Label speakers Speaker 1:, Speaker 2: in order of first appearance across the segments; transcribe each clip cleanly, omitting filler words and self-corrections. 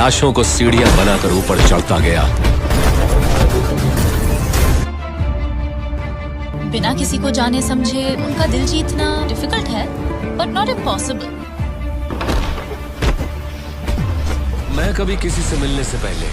Speaker 1: लाशों को सीढ़ियां बनाकर ऊपर चढ़ता गया।
Speaker 2: बिना किसी को जाने समझे उनका दिल जीतना डिफिकल्ट है, बट नॉट इम्पॉसिबल।
Speaker 1: मैं कभी किसी से मिलने से पहले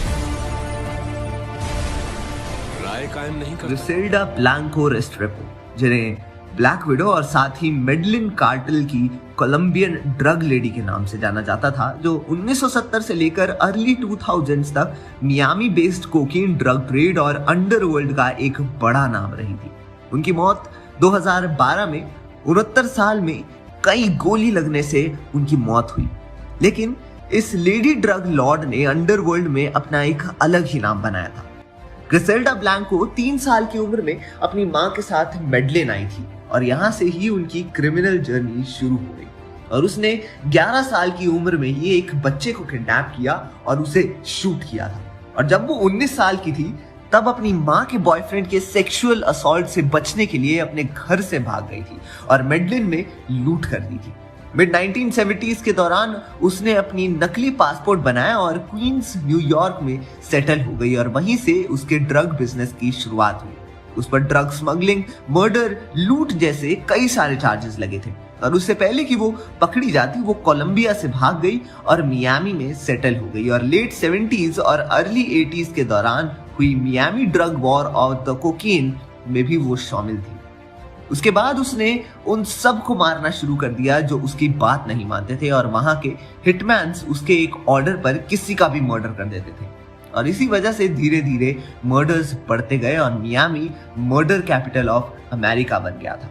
Speaker 1: राय कायम नहीं करता।
Speaker 3: ग्रिसेल्डा ब्लैंको रेस्ट्रेपो, जिन्हें ब्लैक विडो और साथ ही मेडलिन कार्टेल की कोलंबियन ड्रग लेडी के नाम से जाना जाता था, जो 1970 से लेकर अर्ली 2000s तक Miami based cocaine drug trade और अंडरवर्ल्ड का एक बड़ा नाम रही थी। उनकी मौत 2012 में 69 साल में कई गोली लगने से उनकी मौत हुई। लेकिन इस लेडी ड्रग लॉर्ड ने अंडरवर्ल्ड में अपना एक अलग ही नाम बनाया था। ग्रिसेल्डा ब्लैंको 3 साल की उम्र में अपनी मां के साथ मेडलिन आई थी और यहां से ही उनकी क्रिमिनल जर्नी शुरू हो गई। और उसने 11 साल की उम्र में ही एक बच्चे को किडनैप किया और उसे शूट किया था। और जब वो 19 साल की थी तब अपनी मां के बॉयफ्रेंड के सेक्सुअल असॉल्ट से बचने के लिए अपने घर से भाग गई थी और मेडलिन में लूट कर दी थी। मिड 1970s के दौरान उसने अपनी नकली पासपोर्ट बनाया और क्वींस न्यूयॉर्क में सेटल हो गई और वहीं से उसके ड्रग बिजनेस की शुरुआत हुई। उस पर ड्रग स्मगलिंग, मर्डर, लूट जैसे कई सारे चार्जेस लगे थे और उससे पहले कि वो पकड़ी जाती वो कोलंबिया से भाग गई और मियामी में सेटल हो गई। और लेट 70s और अर्ली 80s के दौरान हुई Miami drug war of the cocaine में भी वो शामिल थी। उसके बाद उसने उन सब को मारना शुरू कर दिया जो उसकी बात नहीं मानते थे और वहां के हिटमैन्स उसके एक ऑर्डर पर किसी का भी मर्डर कर देते थे। और इसी वजह से धीरे धीरे मर्डर्स बढ़ते गए और Miami murder capital of America बन गया था।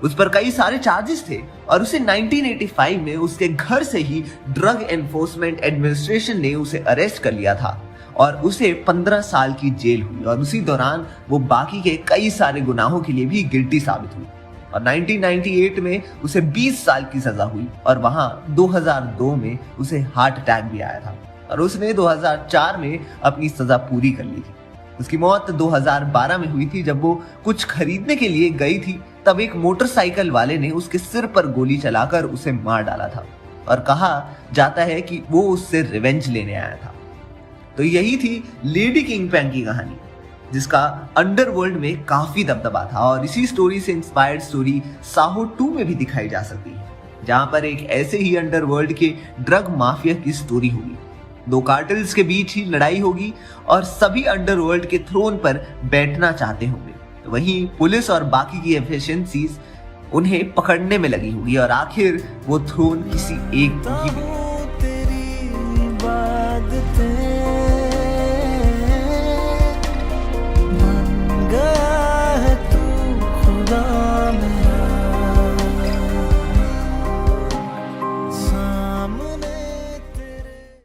Speaker 3: उस पर कई सारे चार्जेस थे और उसे 1985 में उसके घर से ही ड्रग एनफोर्समेंट एडमिनिस्ट्रेशन ने उसे अरेस्ट कर लिया था और उसे 15 साल की जेल हुई और उसी दौरान वो बाकी के कई सारे गुनाहों के लिए भी गिल्टी साबित हुई। और 1998 में उसे 20 साल की सजा हुई और वहां 2002 में उसे हार्ट अटैक भी आया था और उसने 2004 में अपनी सजा पूरी कर ली थी। उसकी मौत 2012 में हुई थी जब वो कुछ खरीदने के लिए गई थी। तब एक मोटरसाइकिल वाले ने उसके सिर पर गोली चलाकर उसे मार डाला था और कहा जाता है कि वो उससे रिवेंज लेने आया था। तो यही थी लेडी किंगपिन की कहानी, जिसका अंडरवर्ल्ड में काफी दबदबा था। और इसी स्टोरी से इंस्पायर्ड स्टोरी साहो 2 में भी दिखाई जा सकती है, जहां पर एक ऐसे ही अंडरवर्ल्ड के ड्रग माफिया की स्टोरी होगी। 2 कार्टेल्स के बीच ही लड़ाई होगी और सभी अंडरवर्ल्ड के थ्रोन पर बैठना चाहते होंगे। तो वहीं पुलिस और बाकी की एफिशिएंसीज उन्हें पकड़ने में लगी होगी और आखिर वो थ्रोन किसी एक को ही मिलेगा।